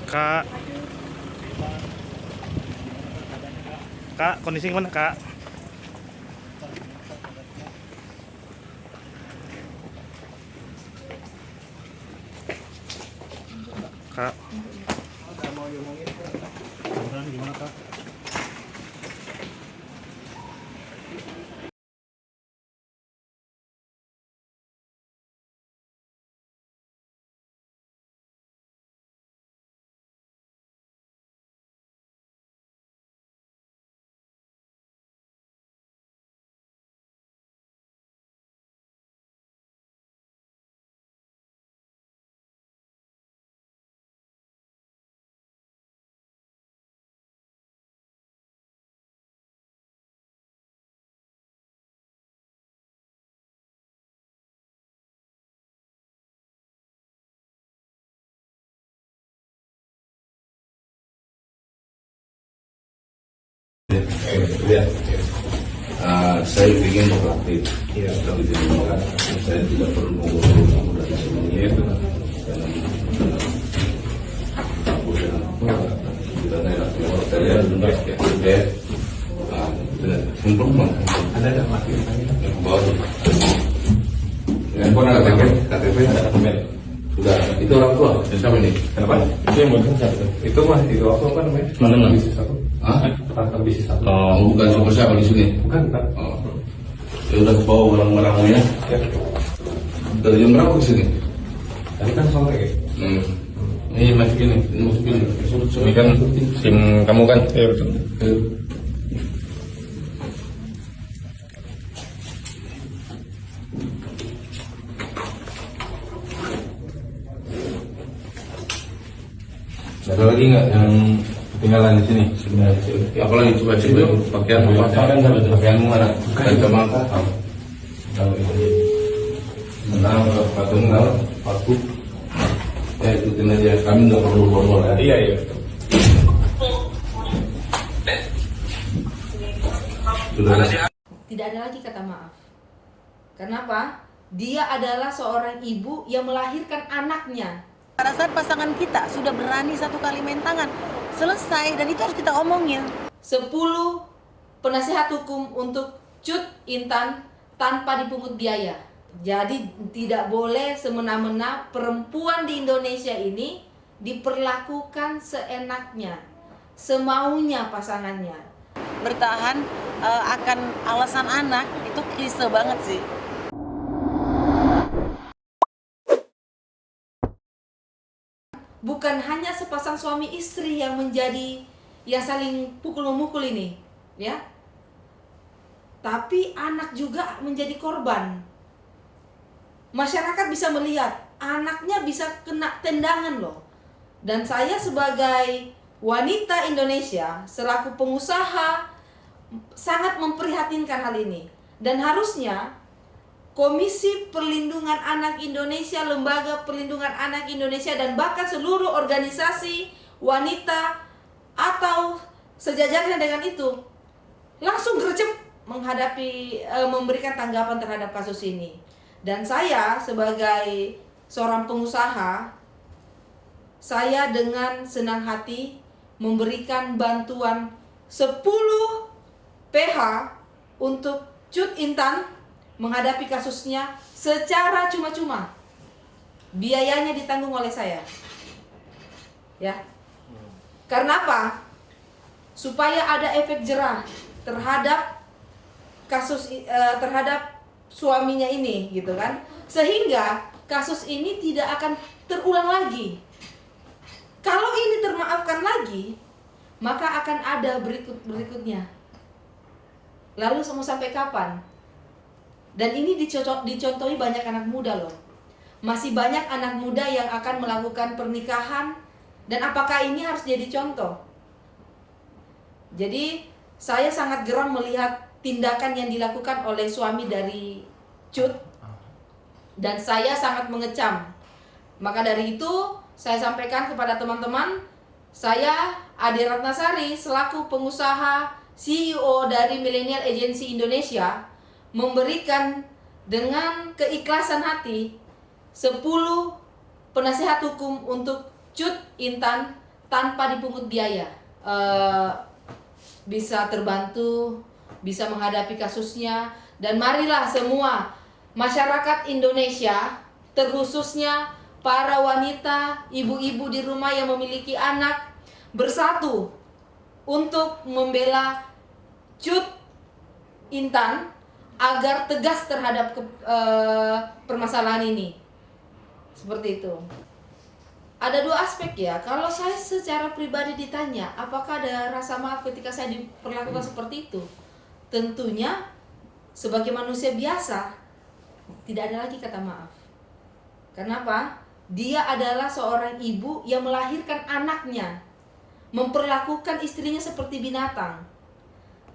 Kak, Kak, kondisi gimana, Kak? Kak, gimana, Kak? Ya, saya ingin praktik. Tapi saya tidak perlu mengukur kamu dari semuanya itu. Aku tidak enak kalau saya dengar kayak untuk ada nggak mati bawa handphone ada KTP ada dokumen sudah itu orang tua siapa ini kenapa itu yang bosan siapa itu mah itu apa namanya mana bisnis aku partner bisnis aku bukan siapa di sini bukan ya udah bawa barang-barangnya ya. Dari jam berapa ke sini tadi kan sore ini masukin ini kan SIM kamu kan iya betul. Ada lagi nggak yang ketinggalan di sini? Apalagi coba-coba pakaian pakaianmu ada dari kemana? Kalau ini senang patung kalau paku ya ikutin aja kami nggak perlu borgol ya. Iya. Tidak ada lagi kata maaf. Kenapa? Dia adalah seorang ibu yang melahirkan anaknya. Pada saat pasangan kita sudah berani satu kali main tangan, selesai, dan itu harus kita omongin. 10 penasehat hukum untuk Cut Intan tanpa dipungut biaya. Jadi tidak boleh semena-mena perempuan di Indonesia ini diperlakukan seenaknya, semaunya pasangannya. Bertahan akan alasan anak, itu klise banget sih. Bukan hanya sepasang suami istri yang saling pukul-memukul ini, ya. Tapi anak juga menjadi korban. Masyarakat bisa melihat anaknya bisa kena tendangan loh. Dan saya sebagai wanita Indonesia, selaku pengusaha, sangat memprihatinkan hal ini. Dan harusnya Komisi Perlindungan Anak Indonesia, Lembaga Perlindungan Anak Indonesia, dan bahkan seluruh organisasi wanita atau sejajarnya dengan itu langsung gercep memberikan tanggapan terhadap kasus ini. Dan saya sebagai seorang pengusaha, saya dengan senang hati memberikan bantuan 10 PH untuk Cut Intan menghadapi kasusnya secara cuma-cuma. Biayanya ditanggung oleh saya. Ya. Karena apa? Supaya ada efek jerah terhadap terhadap suaminya ini, gitu kan. Sehingga kasus ini tidak akan terulang lagi. Kalau ini termaafkan lagi, maka akan ada berikutnya. Lalu mau sampai kapan? Dan ini dicontohi banyak anak muda loh. Masih banyak anak muda yang akan melakukan pernikahan. Dan apakah ini harus jadi contoh? Jadi saya sangat geram melihat tindakan yang dilakukan oleh suami dari Cut. Dan saya sangat mengecam. Maka dari itu saya sampaikan kepada teman-teman, saya Ade Ratnasari selaku pengusaha CEO dari Millennial Agency Indonesia memberikan dengan keikhlasan hati 10 penasehat hukum untuk Cut Intan tanpa dipungut biaya, bisa terbantu, bisa menghadapi kasusnya. Dan marilah semua masyarakat Indonesia, terkhususnya para wanita, ibu-ibu di rumah yang memiliki anak, bersatu untuk membela Cut Intan agar tegas terhadap permasalahan ini. Seperti itu. Ada dua aspek ya. Kalau saya secara pribadi ditanya, apakah ada rasa maaf ketika saya diperlakukan seperti itu? Tentunya sebagai manusia biasa tidak ada lagi kata maaf. Kenapa? Dia adalah seorang ibu yang melahirkan anaknya, memperlakukan istrinya seperti binatang.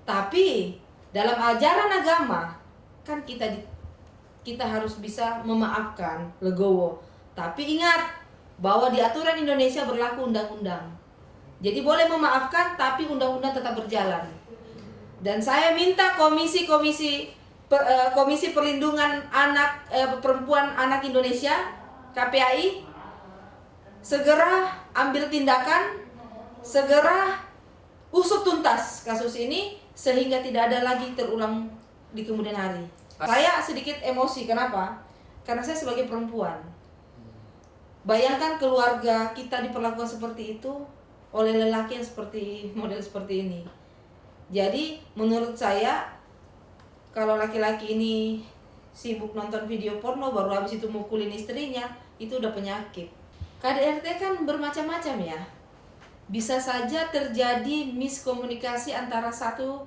Tapi dalam ajaran agama kan kita harus bisa memaafkan, legowo. Tapi ingat bahwa di aturan Indonesia berlaku undang-undang. Jadi boleh memaafkan, tapi undang-undang tetap berjalan. Dan saya minta Komisi Perlindungan Anak Perempuan Anak Indonesia (KPAI) segera ambil tindakan, segera usut tuntas kasus ini sehingga tidak ada lagi terulang di kemudian hari. Saya sedikit emosi, kenapa? Karena saya sebagai perempuan. Bayangkan keluarga kita diperlakukan seperti itu oleh lelaki yang model seperti ini. Jadi menurut saya, kalau laki-laki ini sibuk nonton video porno baru habis itu mukulin istrinya, itu udah penyakit. KDRT kan bermacam-macam ya. Bisa saja terjadi miskomunikasi antara satu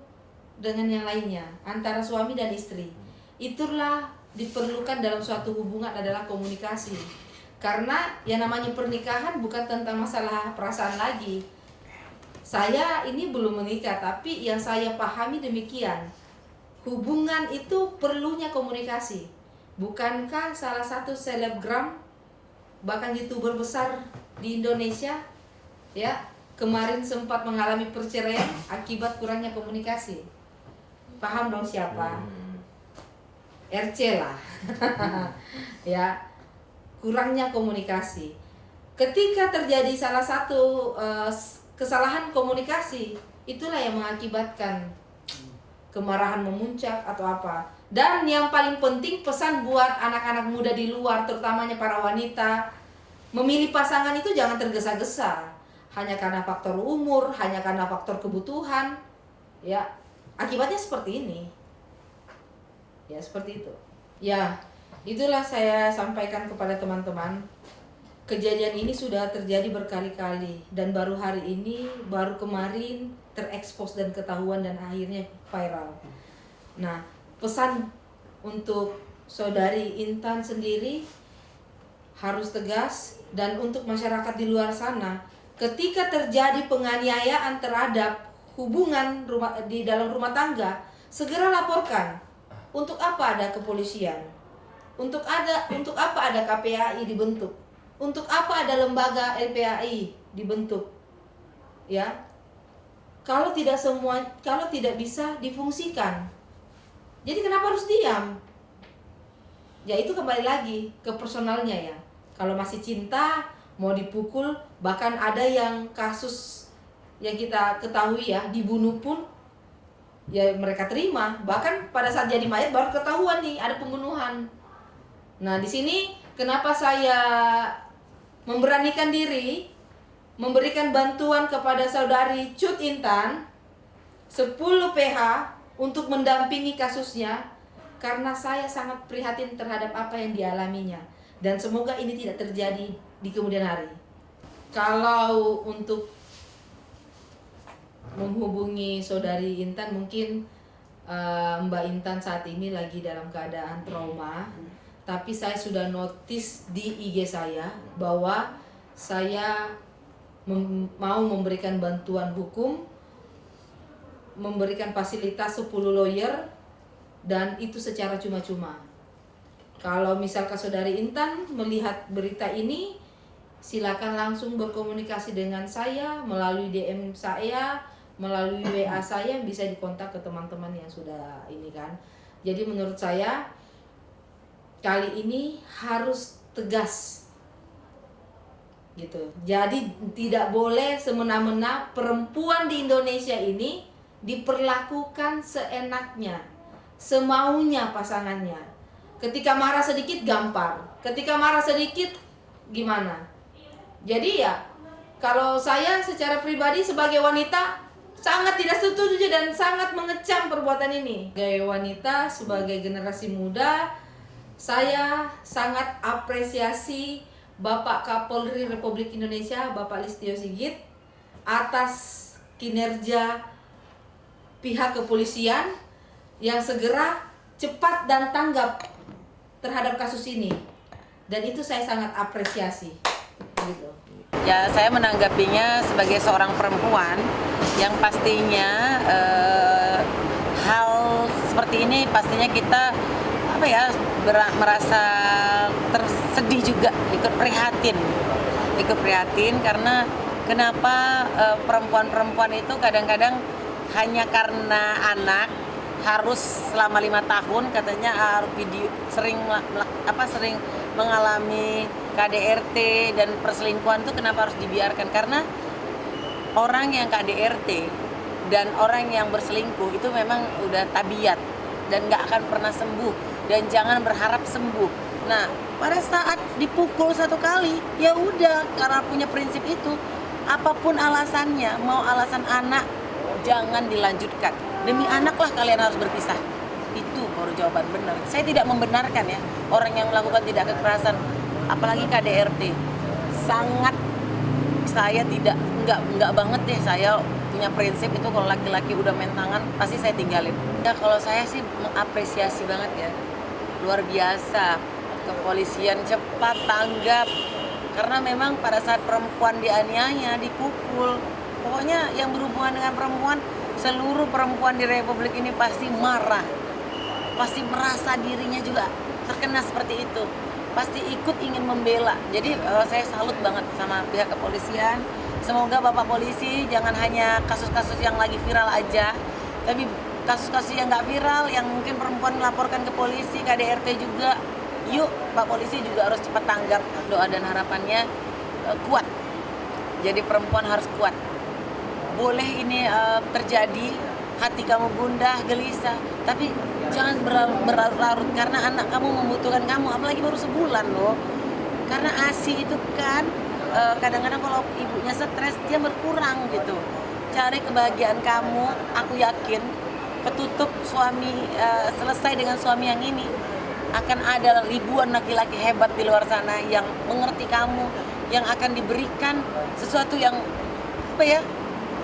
dengan yang lainnya, antara suami dan istri. Itulah diperlukan dalam suatu hubungan adalah komunikasi. Karena yang namanya pernikahan bukan tentang masalah perasaan lagi. Saya ini belum menikah, tapi yang saya pahami demikian. Hubungan itu perlunya komunikasi. Bukankah salah satu selebgram, bahkan YouTuber besar di Indonesia, ya, kemarin sempat mengalami perceraian akibat kurangnya komunikasi. Paham dong siapa? RC lah. Ya, kurangnya komunikasi. Ketika terjadi salah satu kesalahan komunikasi, itulah yang mengakibatkan kemarahan memuncak atau apa. Dan yang paling penting, pesan buat anak-anak muda di luar, terutamanya para wanita, memilih pasangan itu jangan tergesa-gesa hanya karena faktor umur, hanya karena faktor kebutuhan. Ya, akibatnya seperti ini. Ya, seperti itu. Ya, itulah saya sampaikan kepada teman-teman. Kejadian ini sudah terjadi berkali-kali dan baru hari ini, baru kemarin terekspos dan ketahuan dan akhirnya viral. Nah, pesan untuk saudari Intan sendiri harus tegas, dan untuk masyarakat di luar sana, ketika terjadi penganiayaan terhadap hubungan di dalam rumah tangga, segera laporkan. Untuk apa ada kepolisian? Untuk apa ada KPAI dibentuk? Untuk apa ada lembaga LPAI dibentuk? Ya. Kalau tidak bisa difungsikan. Jadi kenapa harus diam? Ya itu kembali lagi ke personalnya ya. Kalau masih cinta, mau dipukul, bahkan ada yang kasus yang kita ketahui ya, dibunuh pun ya mereka terima. Bahkan pada saat jadi mayat baru ketahuan nih ada pembunuhan. Nah, di sini kenapa saya memberanikan diri memberikan bantuan kepada saudari Cut Intan 10 PH untuk mendampingi kasusnya, karena saya sangat prihatin terhadap apa yang dialaminya, dan semoga ini tidak terjadi di kemudian hari. Kalau untuk menghubungi saudari Intan, mungkin Mbak Intan saat ini lagi dalam keadaan trauma. Tapi saya sudah notice di IG saya bahwa saya mau memberikan bantuan hukum, memberikan fasilitas 10 lawyer, dan itu secara cuma-cuma. Kalau misalkan saudari Intan melihat berita ini, silakan langsung berkomunikasi dengan saya melalui DM saya, melalui WA saya, bisa dikontak ke teman-teman yang sudah ini kan. Jadi menurut saya kali ini harus tegas. gitu. Jadi tidak boleh semena-mena perempuan di Indonesia ini diperlakukan seenaknya, semaunya pasangannya. Ketika marah sedikit gampar, ketika marah sedikit gimana. Jadi ya, kalau saya secara pribadi sebagai wanita sangat tidak setuju dan sangat mengecam perbuatan ini. Sebagai wanita, sebagai generasi muda, saya sangat apresiasi Bapak Kapolri Republik Indonesia, Bapak Listio Sigit, atas kinerja pihak kepolisian yang segera, cepat dan tanggap terhadap kasus ini. Dan itu saya sangat apresiasi. Gitu. Ya, saya menanggapinya sebagai seorang perempuan yang pastinya hal seperti ini pastinya kita merasa tersedih juga, ikut prihatin karena kenapa perempuan-perempuan itu kadang-kadang hanya karena anak harus selama 5 tahun katanya sering mengalami KDRT dan perselingkuhan itu kenapa harus dibiarkan, karena orang yang KDRT dan orang yang berselingkuh itu memang udah tabiat dan nggak akan pernah sembuh dan jangan berharap sembuh. Nah, pada saat dipukul 1 kali, ya udah, karena punya prinsip itu, apapun alasannya, mau alasan anak, jangan dilanjutkan. Demi anak lah kalian harus berpisah. Itu baru jawaban benar. Saya tidak membenarkan ya orang yang melakukan tindak kekerasan, apalagi KDRT. Saya enggak banget deh, saya punya prinsip itu kalau laki-laki udah main tangan pasti saya tinggalin. Ya kalau saya sih mengapresiasi banget ya. Luar biasa, kepolisian cepat tanggap. Karena memang pada saat perempuan dianiaya, dipukul, pokoknya yang berhubungan dengan perempuan, seluruh perempuan di Republik ini pasti marah. Pasti merasa dirinya juga terkena seperti itu. Pasti ikut ingin membela. Jadi saya salut banget sama pihak kepolisian. Semoga Bapak Polisi jangan hanya kasus-kasus yang lagi viral aja, tapi kasus-kasus yang nggak viral, yang mungkin perempuan melaporkan ke polisi, KDRT juga, yuk Pak Polisi juga harus cepat tanggap. Doa dan harapannya kuat. Jadi perempuan harus kuat. Boleh ini terjadi, hati kamu gundah, gelisah, tapi jangan berlarut-larut karena anak kamu membutuhkan kamu, apalagi baru sebulan loh. Karena ASI itu kan kadang-kadang kalau ibunya stres dia berkurang gitu. Cari kebahagiaan kamu, aku yakin ketutup suami, selesai dengan suami yang ini, akan ada ribuan laki-laki hebat di luar sana yang mengerti kamu, yang akan diberikan sesuatu yang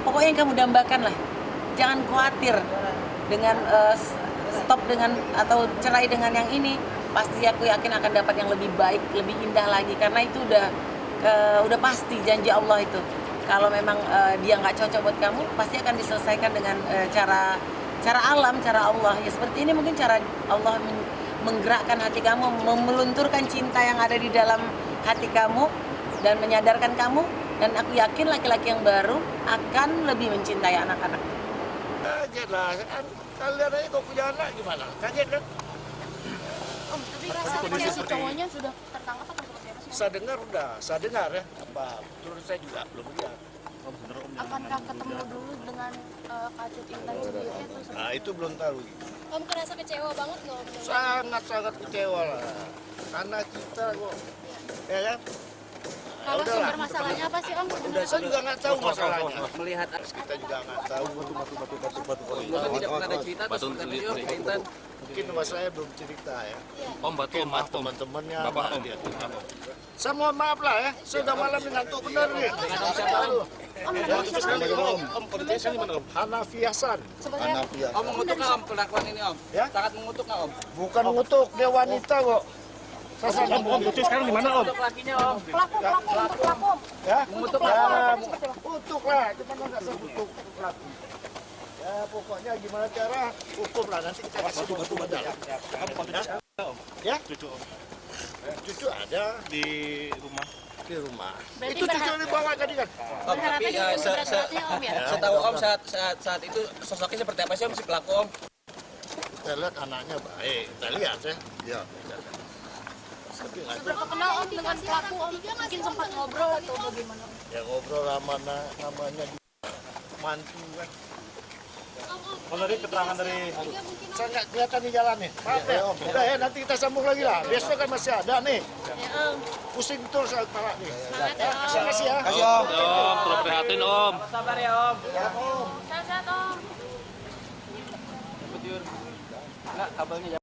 pokoknya yang kamu dambakan lah. Jangan khawatir dengan stop dengan atau cerai dengan yang ini, pasti aku yakin akan dapat yang lebih baik, lebih indah lagi, karena itu udah pasti janji Allah itu. Kalau memang dia nggak cocok buat kamu, pasti akan diselesaikan dengan cara alam, cara Allah. Ya seperti ini mungkin cara Allah menggerakkan hati kamu, melunturkan cinta yang ada di dalam hati kamu dan menyadarkan kamu. Dan aku yakin laki-laki yang baru akan lebih mencintai anak-anak. Kaget lah, kan kalian aja kok punya anak gimana? Kaget kan? Om, tapi rasa si cowoknya sudah tertangkap atau seperti apa sih? Saya dengar ya. Apa? Menurut saya juga belum lihat. Akankah ketemu dulu dengan Kajut Intan sendiri atau Nah itu belum tahu. Om kerasa kecewa banget nggak Om? Sangat kecewa lah. Karena kita kok, ya kan? Kalau sumber masalahnya apa sih Om? Udah saya juga nggak tahu masalahnya. Melihat Kita juga nggak tahu. tidak pernah ada cerita atau seperti itu ke Intan. Mungkin masalahnya belum cerita ya. Om batu Mungkin maaf om. teman-temannya. Bapak om. dia. Saya mohon maaf lah ya. Sudah malam ngantuk benar nih. Om, kondisinya gimana Om? Hanafi Hasan. Om mengutuk nggak om perlakuan ini om? Ya? Sangat mengutuk nggak om? Bukan ngutuk, dia wanita kok. Om, Putih sekarang di mana Om? Untuk lakinya om. Pelaku Om. Ya? Mengutuk Ya, nggak om? kutuk lah, kita nggak sekutuk pelaku. Ya pokoknya gimana cara hukum lah, nanti kita kasih batu ya? Cucu Om. Cucu ada Di rumah. di rumah. Berarti Itu cucu dibawa tadi kan? Om, tapi Berharapnya di berat-beratnya Om ya? setahu om saat itu sosoknya seperti apa sih om si pelaku om? Kita lihat anaknya baik, kita lihat ya. Seberapa kenal Om dengan pelaku Om? Mungkin sempat ngobrol atau bagaimana? Ya ngobrol lama namanya mantu kan. Kalau dari keterangan dari Saya nggak kelihatan di jalan nih. Maaf ya Om. Udah ya, nanti kita sambung lagi lah. Besok kan masih ada nih. Pusing betul soal kepala nih. Terima kasih ya. Kasih Om. Om, terus prihatin Om. Sehat Om. Enggak, kabelnya